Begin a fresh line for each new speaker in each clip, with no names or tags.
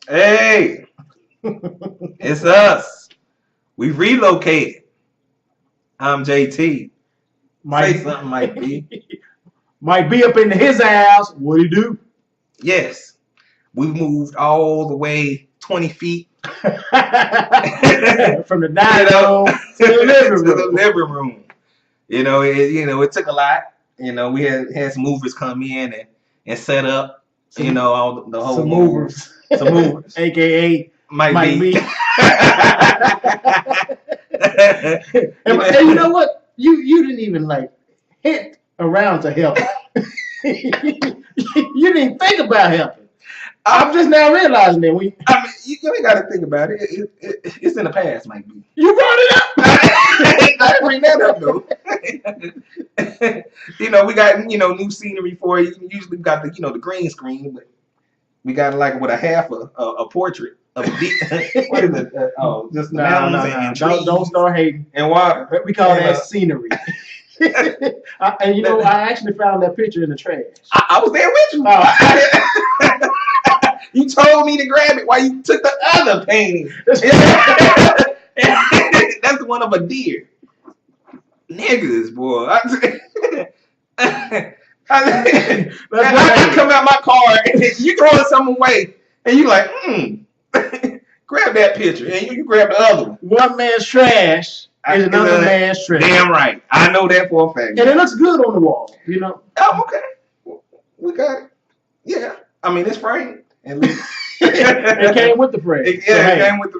Hey, it's us. We relocated. I'm JT.
Might,
Say something, Mike B.
might be up in his house. What do you do?
Yes, we moved all the way 20 feet
From the dining room to the living
to the
room.
living room. It took a lot. We had some movers come in and set up. All the whole
Some movers.
Some movers,
AKA
might be.
And you know what? You didn't even hit around to help. You didn't think about helping. I'm just now realizing that
you ain't got to think about it. It's in the past, Mike B.
You brought it up.
I didn't bring that up though. We got new scenery for it. Usually we got the green screen, but we got with a half a portrait of a deep. What is it? Just mountains and trees.
Don't start hating.
And water.
We call that scenery. And I actually found that picture in the trash.
I was there with you. You told me to grab it while you took the other painting. That's the one of a deer. Niggas, boy. I come out my car and you throwing something away and you like, grab that picture and you grab the other one.
One man's trash is another man's trash.
Damn right. I know that for a fact.
And it looks good on the wall,
Oh, okay. We got it. Yeah. I mean, it's framed. At least.
It came with the frame.
It came with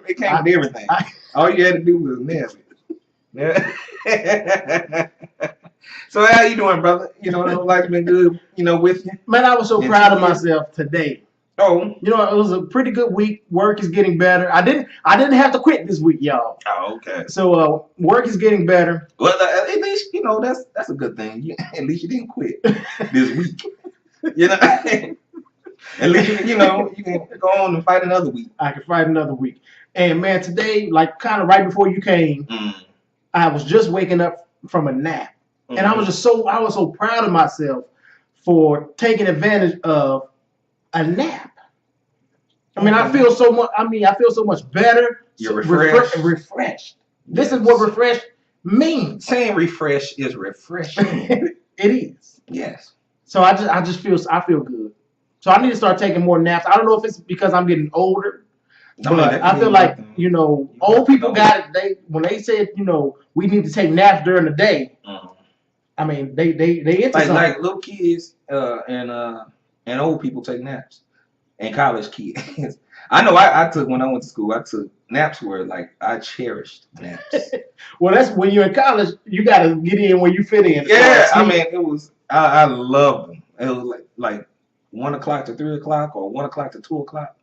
everything. All you had to do was nail it. Yeah. So how you doing, brother? Life's been good, with you.
Man, I was so proud of myself today.
Oh.
It was a pretty good week. Work is getting better. I didn't have to quit this week, y'all.
Oh, okay.
So work is getting better.
Well, at least that's a good thing. At least you didn't quit this week. At least you can go on and fight another week.
I can fight another week. And man, today, kind of right before you came, I was just waking up from a nap, and I was so proud of myself for taking advantage of a nap. I mean, I feel so much better.
You're refreshed.
Refreshed. This is what refreshed means.
Saying refresh is refreshing.
It is.
Yes.
So I feel good. So I need to start taking more naps. I don't know if it's because I'm getting older, but I feel like old people got it. When they said we need to take naps during the day. I mean they into something.
Like little kids and old people take naps, and college kids. I know I took when I went to school. I took naps where I cherished naps.
Well, that's when you're in college. You got to get in where you fit in.
Yeah, I mean it was. I loved them. It was like 1 o'clock to 3 o'clock or 1 o'clock to 2 o'clock.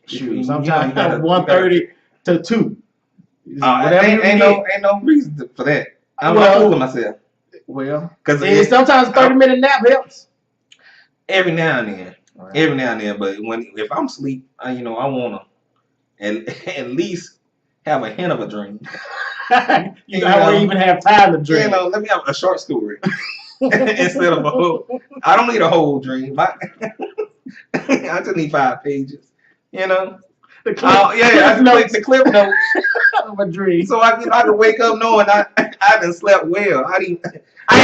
Shoot, sometimes 1:30 to 2.
Ain't no reason for that. I'm not fooling myself.
Well, because sometimes 30-minute nap helps.
Every now and then. Right. Every now and then, but if I'm asleep, I wanna at least have a hint of a dream.
You don't even have time to dream.
Let me have a short story instead of a whole. I don't need a whole dream. I just need 5 pages. The clip notes
of a dream.
So I can wake up knowing I done slept well. I ain't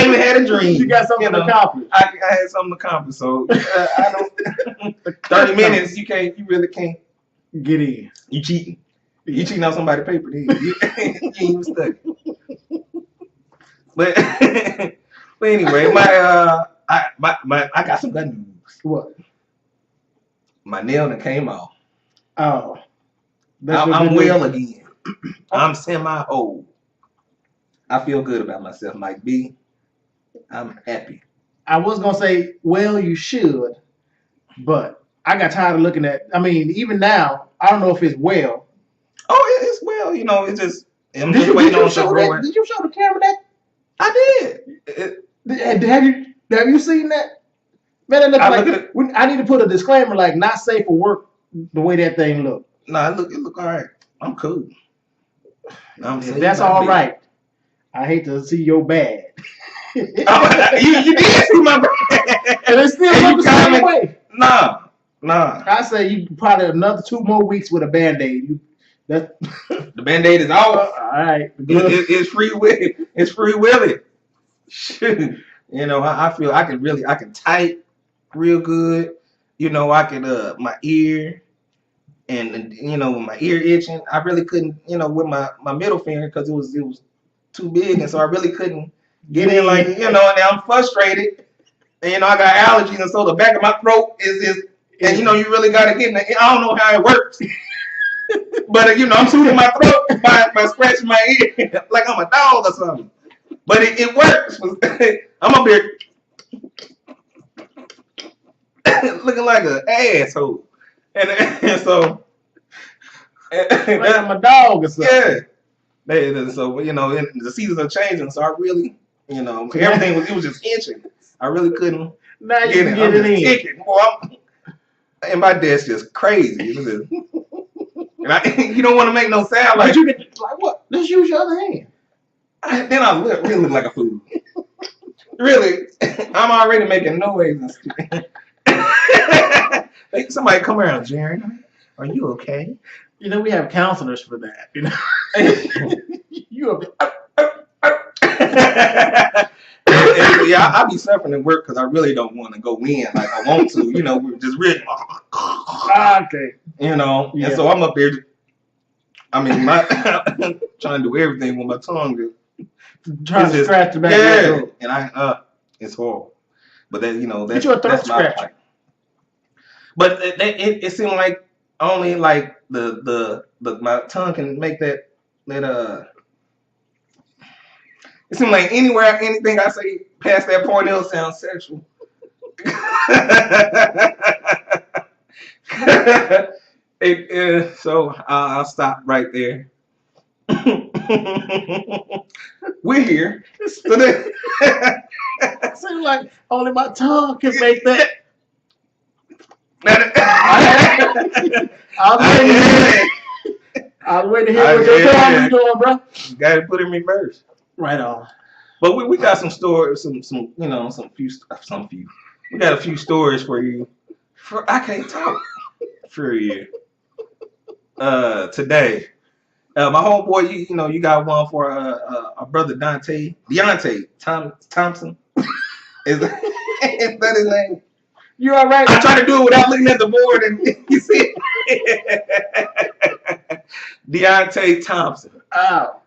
even had a dream.
You got something to accomplish.
I had something to accomplish. So I don't. 30 minutes. You really can't
get in.
You cheating. You cheating on somebody's paper. You ain't even study. But anyway, I got some good news.
What?
My nail that came off.
Oh.
I'm well again. I'm semi-old. I feel good about myself, Mike B. I'm happy.
I was going to say, well, you should, but I got tired of looking at, even now, I don't know if it's well.
Oh, it's well, it's just, I'm
did
just
you,
waiting
did you
on
show
some
that? Did you show the camera that?
I did.
Have you seen that? Man, it looks I need to put a disclaimer not safe for work the way that thing look.
No, it look all right. I'm cool.
If that's all right. I hate to see your bad.
You did see my bad.
And it still looks the same way.
Nah. Nah.
I say you probably another 2 more weeks with a Band-Aid.
The Band-Aid is off.
All right.
It's free will. It's free willing. Shoot. You know, I feel I can type real good. You know, I can my ear and you know, my ear itching. I really couldn't, you know, with my middle finger because it was too big, and so I really couldn't get in, like, you know, and I'm frustrated. And you know, I got allergies, and so the back of my throat is and you know, you really gotta get in the, I don't know how it works. But you know, I'm soothing my throat by scratching my ear like I'm a dog or something. But it works. I'm up here looking like an asshole, and so
like I'm a dog or something.
Yeah. So you know, the seasons are changing. So I really, you know, everything it was just itching. I really couldn't.
Now you can get it in.
Ticking. Boy, and my desk just crazy. And you don't want to make no sound like.
But you can, like what? Just use your other hand.
Then I really look like a fool. Really, I'm already making noise and stuff. Somebody come around, Jerry. Are you okay?
You know, we have counselors for that. You know, you
yeah, I be suffering at work because I really don't want to go in like I want to. You know, we're just really
okay.
You know, yeah. And so I'm up there. I mean, trying to do everything with my tongue.
Trying to scratch the back of your throat.
And it's horrible. But then, you know,
that's my fight.
But it seemed like only like my tongue can make that it seemed like anywhere, anything I say past that point, it'll sound sexual. So I'll stop right there. We're here.
It seems like only my tongue can make that. I was waiting to hear what your tongue is doing, bro.
You gotta put it in reverse.
Right on.
But we got some stories, some you know, some few. We got a few stories for you. I can't talk for you. Today. My homeboy, you know, you got one for our brother Deonte Thompson. Is that his name?
You all right?
I try to do it without looking at the board, and you see Deonte Thompson.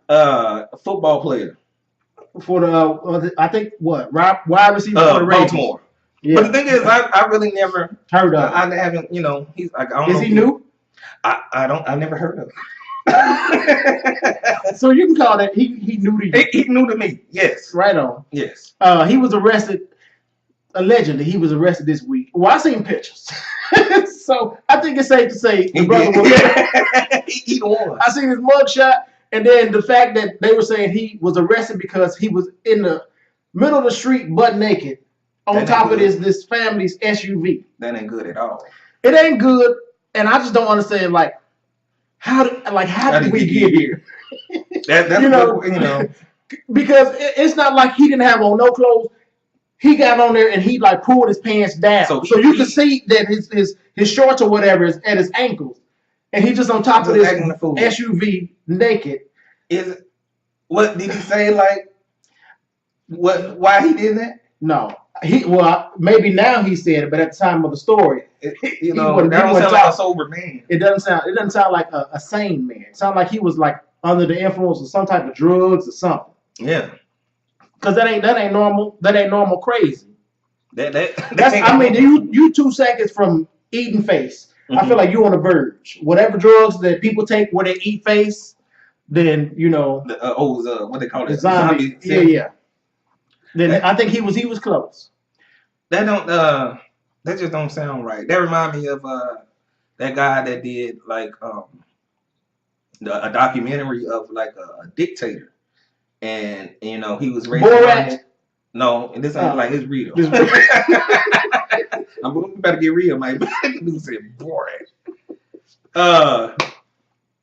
A football player
for the I think what wide receiver for the Ravens.
Baltimore. Yeah. But the thing is, I really never
heard of him.
I haven't, you know, he's like, I don't know.
Is he new?
I never heard of him.
So you can call that he new to you.
He new to me. Yes.
Right on.
Yes.
He was arrested. Allegedly, he was arrested this week. Well, I seen pictures, so I think it's safe to say the brother was.
He won.
I seen his mugshot, and then the fact that they were saying he was arrested because he was in the middle of the street, butt naked, on top of this family's SUV.
That ain't good at all.
It ain't good, and I just don't understand how did we get here?
That's
you know, because it's not like he didn't have on no clothes. He got on there and he like pulled his pants down, so you can see that his shorts or whatever is at his ankles, and he just on top of this SUV naked.
What did he say? Like why he did that?
No, maybe now he said it, but at the time of the story,
that don't sound like a sober man.
It doesn't sound like a sane man. It sounds like he was like under the influence of some type of drugs or something.
Yeah.
Cause that ain't normal. That ain't normal crazy.
That's
I mean, you 2 seconds from eating face. Mm-hmm. I feel like you on the verge. Whatever drugs that people take where they eat face, then you know.
What they call it?
Zombie. Yeah. Then I think he was close.
That just don't sound right. That remind me of that guy that did like a documentary of like a dictator. And you know he was raised.
Borat.
No, and this ain't like his real. I'm better get real, man. Dude said Borat.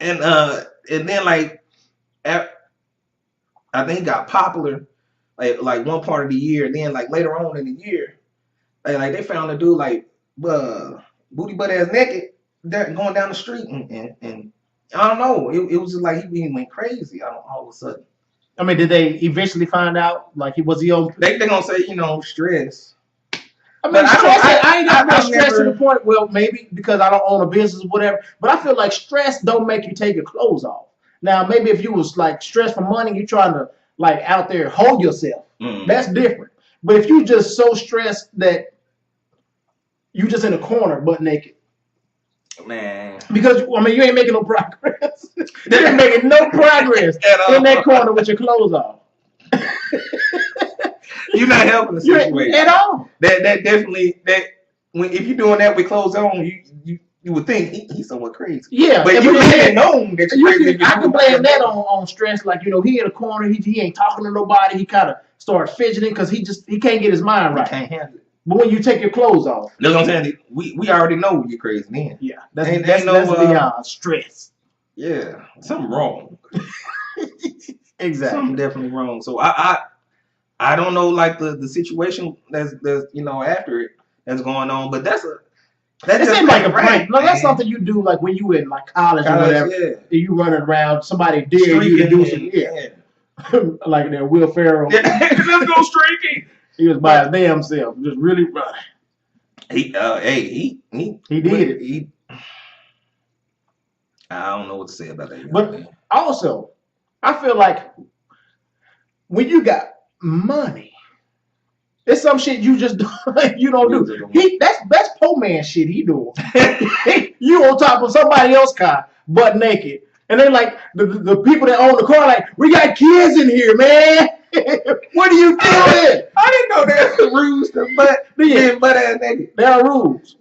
And then like, I think he got popular, like one part of the year. And then like later on in the year, like they found a dude like booty butt ass naked, going down the street, and I don't know. It was just like he went crazy all of a sudden.
I mean, did they eventually find out? Like, was he on?
They gonna say, stress.
I mean, I ain't got no stress to the point. Well, maybe because I don't own a business or whatever. But I feel like stress don't make you take your clothes off. Now, maybe if you was like stressed for money, you trying to like out there hold yourself. That's different. But if you just so stressed that you just in a corner butt naked.
Man.
Because, I mean, you ain't making no progress. You ain't making no progress in that corner with your clothes off.
You're not helping the situation
at all.
That definitely if you're doing that with clothes on, you would think he's somewhat crazy.
Yeah,
but you ain't known that you're crazy.
I can blame that on stress. Like, he in a corner, he ain't talking to nobody. He kind of started fidgeting because he can't get his mind right.
He can't handle it.
But when you take your clothes off,
that's what I'm saying. We already know you're crazy then.
Yeah, that's beyond stress.
Yeah, something wrong.
Exactly,
something definitely wrong. So I don't know, like the situation that's after it that's going on, but that
seems like a prank. No, that's something you do like when you in like college or whatever. Yeah. You running around, somebody dare you to do some like that Will Ferrell.
Let's go streaking.
He was by his damn self, just really running.
He did it. I don't know what to say about that.
But also, I feel like when you got money, it's some shit you just you don't do. That's poor man shit he doing. You on top of somebody else's car, butt naked, and they like the people that own the car like, we got kids in here, man. What are you doing?
I didn't know there were rules to butt ass naked.
There are rules.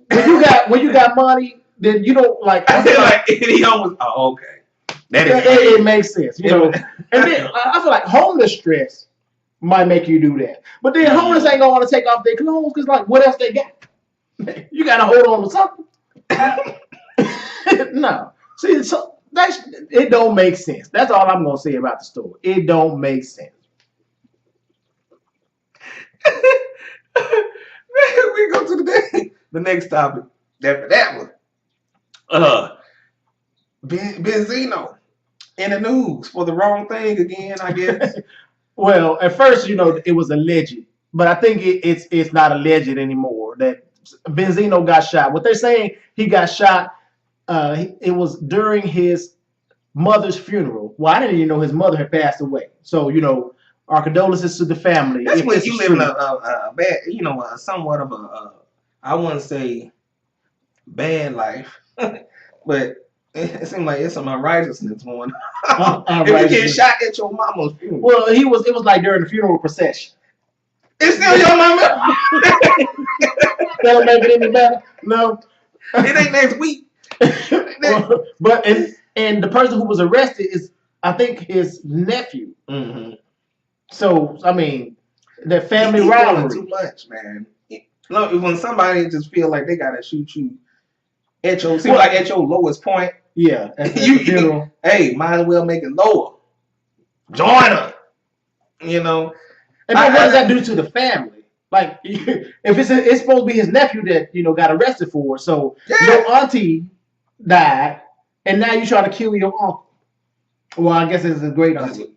When you got money, then you don't like.
I feel like he almost. Oh, okay.
It makes sense, And then I feel like homeless stress might make you do that, but then homeless ain't gonna want to take off their clothes because like, what else they got? You gotta hold on to something. No, see, so it don't make sense. That's all I'm gonna say about the story. It don't make sense.
We go to the next topic. That one. Benzino in the news for the wrong thing again, I guess.
Well, at first, it was alleged, but I think it's not alleged anymore that Benzino got shot. What they're saying, he got shot. It was during his mother's funeral. Well, I didn't even know his mother had passed away. So, our condolences to the family.
That's when you live in a bad, somewhat of I wouldn't say bad life, but it seemed like it's some unrighteousness going on. If you get shot at your mama's funeral.
Well, it was like during the funeral procession.
It's still your mama.
That'll make it any better. No.
It ain't next week.
But the person who was arrested is, I think, his nephew. Mm-hmm. So, I mean, the family rivalry.
Too much, man. When somebody just feel like they gotta shoot you at your lowest point.
Yeah.
Hey, might as well make it lower. Join them. And
what does that do to the family? Like, if it's supposed to be his nephew that got arrested for, so your auntie died, and now you try to kill your uncle. Well, I guess it's a great auntie.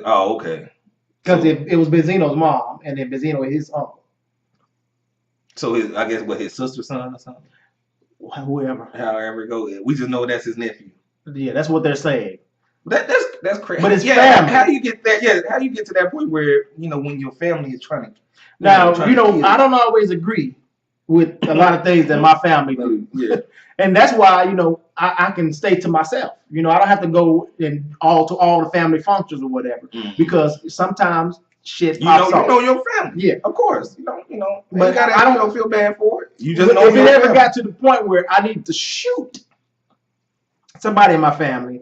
Oh, okay.
Because it was Benzino's mom, and then Benzino is his uncle.
So I guess his sister's son or something? However it goes. We just know that's his nephew.
Yeah, that's what they're saying.
That's crazy.
But it's family.
How do you get that? Yeah, how do you get to that point where, when your family is trying to...
Now, I don't always agree with a lot of things that my family do.
Yeah.
And that's why, I can stay to myself. I don't have to go to all the family functions or whatever, because sometimes shit pops off.
You know your family.
Yeah,
of course. But I don't feel bad for it. You just know
if it ever got to the point where I need to shoot somebody in my family,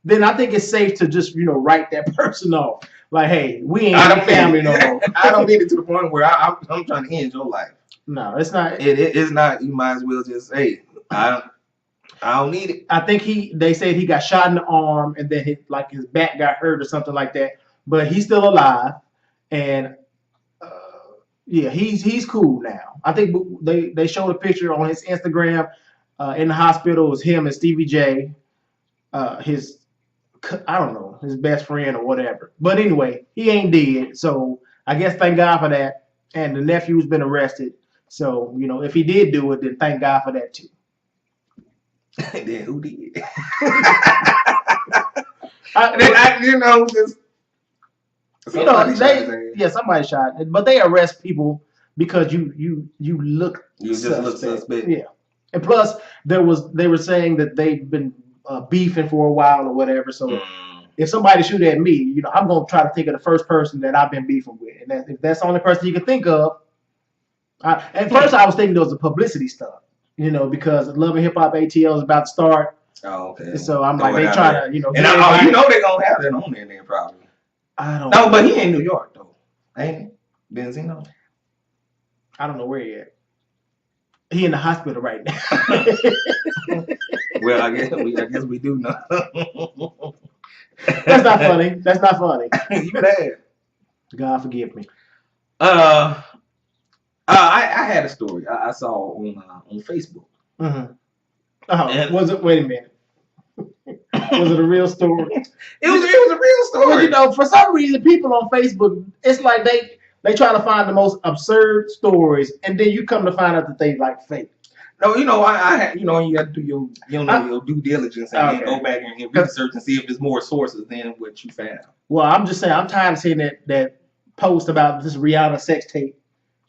then I think it's safe to just write that person off. Like, hey, we ain't family no more.
I don't get it to the point where I'm trying to end your life.
No, it's not.
It's not. You might as well just say, I don't need it.
I think they said he got shot in the arm and then his back got hurt or something like that. But he's still alive, and he's cool now. I think they showed a picture on his Instagram in the hospital. It was him and Stevie J, his best friend or whatever. But anyway, he ain't dead. So I guess thank God for that. And the nephew's been arrested. So, if he did do it, then thank God for that too.
Then who did?
Somebody shot. But they arrest people because you look
suspect.
Yeah. And plus, they were saying that they've been beefing for a while or whatever. So if somebody shoot at me, I'm gonna try to think of the first person that I've been beefing with, and if that's the only person you can think of. At first, I was thinking it was a publicity stunt, because Love and Hip Hop ATL is about to start.
Oh, okay.
So I'm like, they trying to,
and they're gonna have that on there then probably.
I don't.
No, but he ain't New York though, ain't he? Benzino.
I don't know where he at. He in the hospital right now.
Well, I guess we do know.
That's not funny. That's not funny.
You bad.
God forgive me.
I had a story I saw on Facebook.
Mm-hmm. Oh, was it? Wait a minute. Was it a real story?
It was a real story.
Well, for some reason, people on Facebook, it's like they try to find the most absurd stories, and then you come to find out that they like fake.
No, I had, you got to do your due diligence and then go back and research and see if there's more sources than what you found.
Well, I'm just saying, I'm tired of seeing that post about this Rihanna sex tape.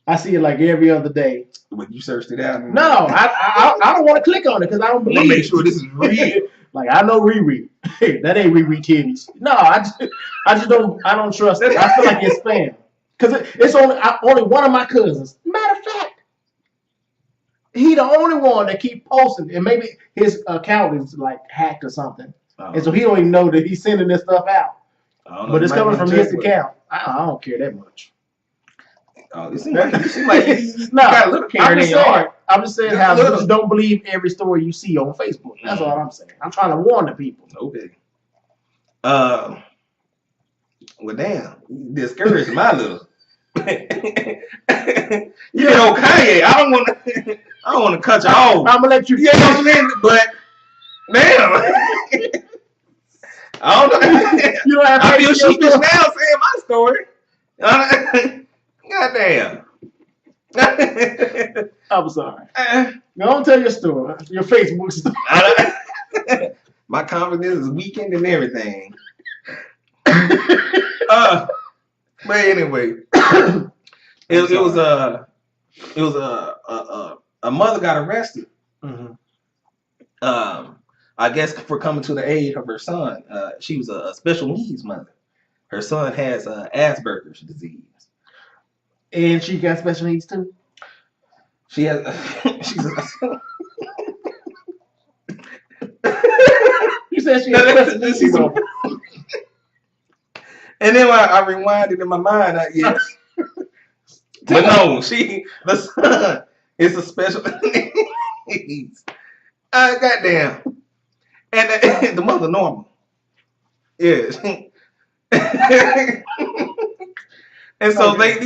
I see it like every other day.
But you searched it out?
No, I don't want to click on it because I don't believe.
I want to make sure this is real.
Like, I know Riri. That ain't Riri titties. No, I just don't trust it. I feel like it's spam. Because it's only one of my cousins. Matter of fact, he the only one that keep posting, and maybe his account is like hacked or something, and so he don't even know that he's sending this stuff out. But it's coming from his account. I don't care that much.
You seem like you got a little care in your heart.
I'm just saying how just don't believe every story you see on Facebook. That's all I'm saying. I'm trying to warn the people.
Okay. Well, damn, you discouraged my little. Kanye. I don't want to cut you off.
I'm gonna let you.
Yeah, but damn. I don't know.
You don't have.
I feel sheepish now saying my story. Goddamn.
I'm sorry. Don't tell your story. Your Facebook story.
My confidence is weakened and everything. But anyway, it was a mother got arrested.
Mm-hmm.
I guess for coming to the aid of her son. She was a special needs mother. Her son has Asperger's disease.
And she got special needs too?
She has.
You said she has special needs.
And then when I rewind it in my mind, yes. But no, the son is a special needs. Goddamn. And the mother normal. Yes. And so they,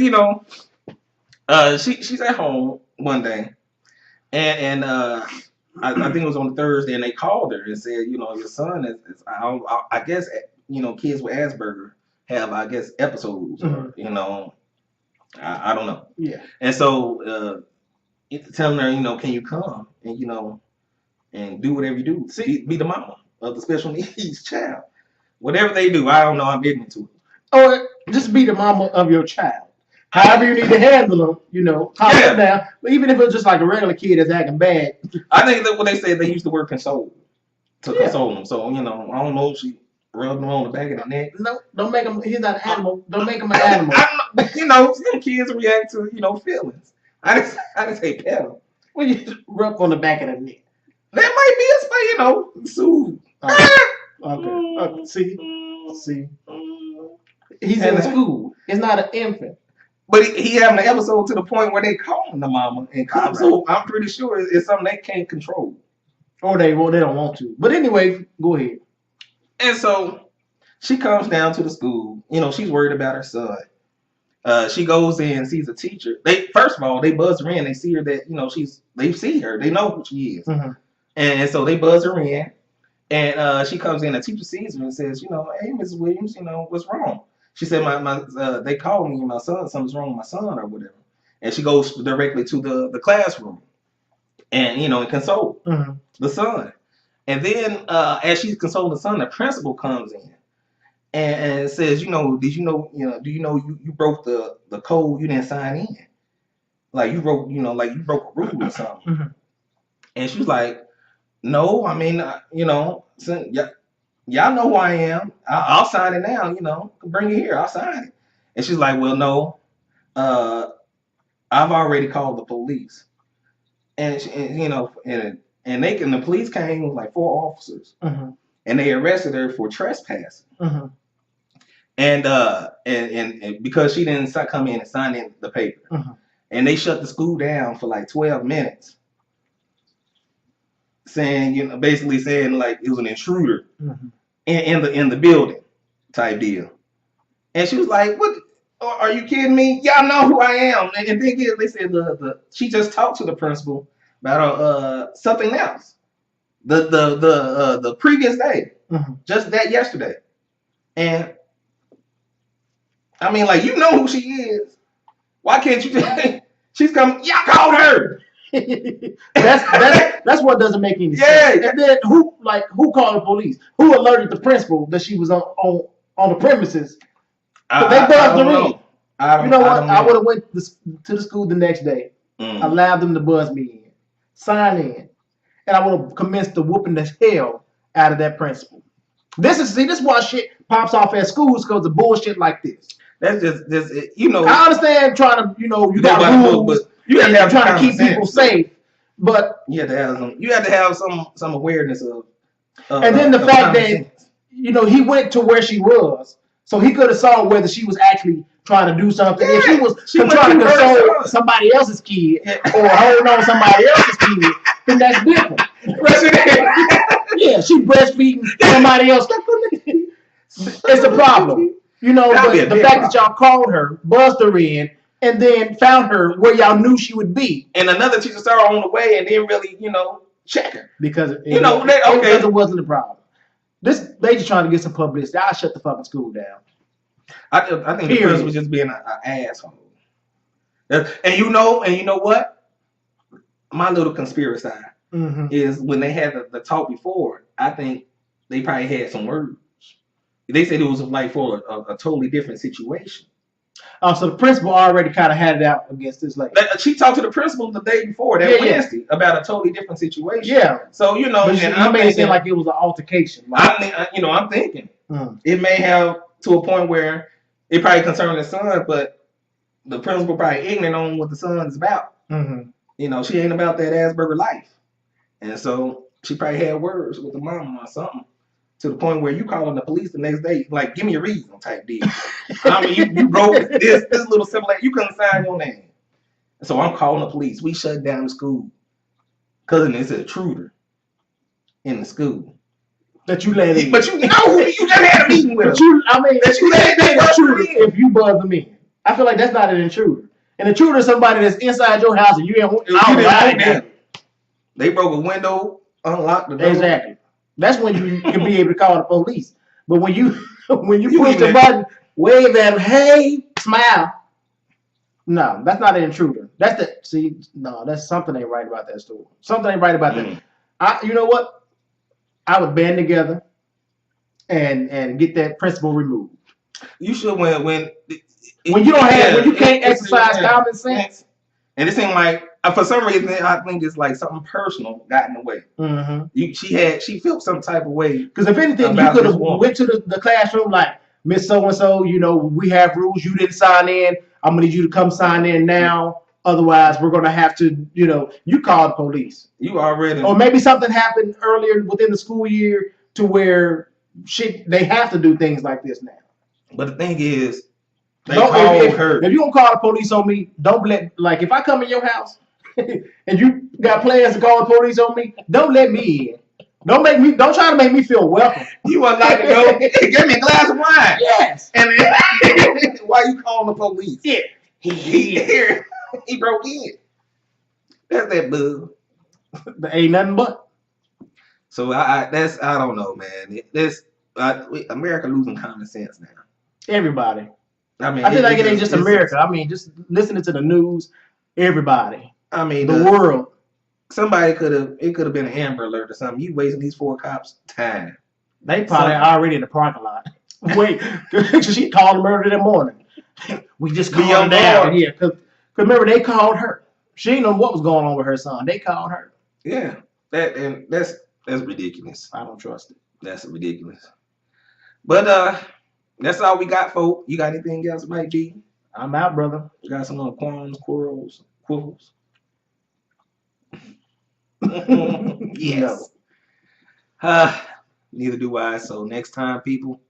she's at home one day, and I think it was on Thursday, and they called her and said, your son is I guess, kids with Asperger have, I guess, episodes,
mm-hmm.
I don't know.
Yeah.
And so telling her, can you come and and do whatever you do, be the mama of the special needs child, whatever they do. I don't know. I'm getting into it.
Or just be the mama of your child. However you need to handle them, calm them down. But even if it's just like a regular kid that's acting bad.
I think that when they say they used the word console to console them. So, I don't know if she rubbed them on the back of the neck.
No, don't make him, he's not an animal. Don't make him an animal.
Some kids react to, feelings. I didn't say pet them.
Well, you just rub on the back of the neck.
That might be a soothe.
Okay. See. He's in school. He's not an infant.
But he having an episode to the point where they call him the mama and come. Right. So I'm pretty sure it's something they can't control.
Or they don't want to. But anyway, go ahead.
And so she comes down to the school. She's worried about her son. She goes in and sees a teacher. First of all, they buzz her in. They see her they see her. They know who she is.
Mm-hmm.
And so they buzz her in, and she comes in. The teacher sees her and says, hey, Mrs. Williams, what's wrong? She said, they called me, my son, something's wrong with my son or whatever. And she goes directly to the classroom and, and console the son. And then as she's consoling the son, the principal comes in and says, do you know you broke the code, you didn't sign in. Like you broke, like you broke a rule or something. And she was like, no, I mean, so, y'all know who I am. I'll sign it now, bring it here, I'll sign it. And she's like, well, no, I've already called the police. And the police came with like 4 officers, and they arrested her for trespassing. And because she didn't come in and sign in the paper, and they shut the school down for like 12 minutes, saying basically saying like it was an intruder in the building type deal. And she was like, "What? Are you kidding me? Y'all know who I am." And thing is, they said she just talked to the principal about something else the previous day, just that yesterday. And I mean, like, who she is. Why can't you just she's come, y'all called her.
that's what doesn't make any sense. And then who called the police? Who alerted the principal that she was on the premises? They buzzed her in. I would have went to the school the next day, allowed them to buzz me in, sign in, and I would have commenced the whooping the hell out of that principal. This is why shit pops off at schools, because of bullshit like this.
That's just
I understand trying to you got rules, but you have to have trying to keep people safe, but
you have to have some awareness of.
And then the fact that he went to where she was, so he could have saw whether she was actually trying to do something. Yeah, if she was trying to console somebody else's kid or holding on somebody else's kid, then that's different. Yeah, she breastfeeding somebody else. It's a problem. But the fact that y'all called her, buzzed her in, and then found her where y'all knew she would be.
And another teacher saw her on the way and didn't really, check her.
Because it wasn't a problem. They just trying to get some publicity. I'll shut the fucking school down.
I think the person was just being an asshole. And you know what? My little conspiracy side is when they had the talk before, I think they probably had some words. They said it was like for a totally different situation.
So the principal already kind of had it out against this lady.
She talked to the principal the day before, Wednesday, about a totally different situation.
Yeah.
So
but I made it seem like it was an altercation.
I'm thinking it may have to a point where it probably concerned the son, but the principal probably ignorant on what the son is about. She ain't about that Asperger life, and so she probably had words with the mama or something. To the point where you calling the police the next day, like, give me a reason type deal. I mean, you broke this little simple, you couldn't sign your name. So I'm calling the police. We shut down the school because it's an intruder in the school.
That you let in.
But you just had a meeting with him.
That you let in an intruder if you buzz them in. I feel like that's not an intruder. An intruder is somebody that's inside your house and you didn't.
They broke a window, unlocked the door.
Exactly. That's when you can be able to call the police. But when you push the button, wave at them, hey, smile. No, that's not an intruder. That's something ain't right about that story. Something ain't right about that. You know what? I would band together and get that principal removed.
You should when
you can't exercise common sense.
And it seemed like for some reason I think it's like something personal got in the way. She felt some type of way.
Because if anything, you could have went to the classroom like, Miss So and So, we have rules. You didn't sign in. I'm gonna need you to come sign in now. Otherwise, we're gonna have to, you call the police.
You already.
Or maybe something happened earlier within the school year to where they have to do things like this now.
But the thing is, they called her.
If you don't call the police on me, if I come in your house and you got plans to call the police on me, don't let me in. Don't try to make me feel welcome.
You want like to go, hey, give me a glass of wine.
Yes.
And why you calling the police?
Yeah.
He broke in. That's that boo.
There ain't nothing but.
So I don't know, man. America losing common sense now.
Everybody.
I mean,
I feel like it ain't just America. I mean, just listening to the news, everybody.
I mean,
the world.
Somebody could have been an Amber Alert or something. You wasting these 4 cops' time.
They probably already in the parking lot. Wait, she called them early that morning. We just called her down. Yeah, because remember they called her. She didn't know what was going on with her son. They called her.
Yeah, that's ridiculous.
I don't trust it.
That's ridiculous. But that's all we got, folks. You got anything else, Mike B?
I'm out, brother.
You got some quibbles? Yes. No. Neither do I. So next time, people,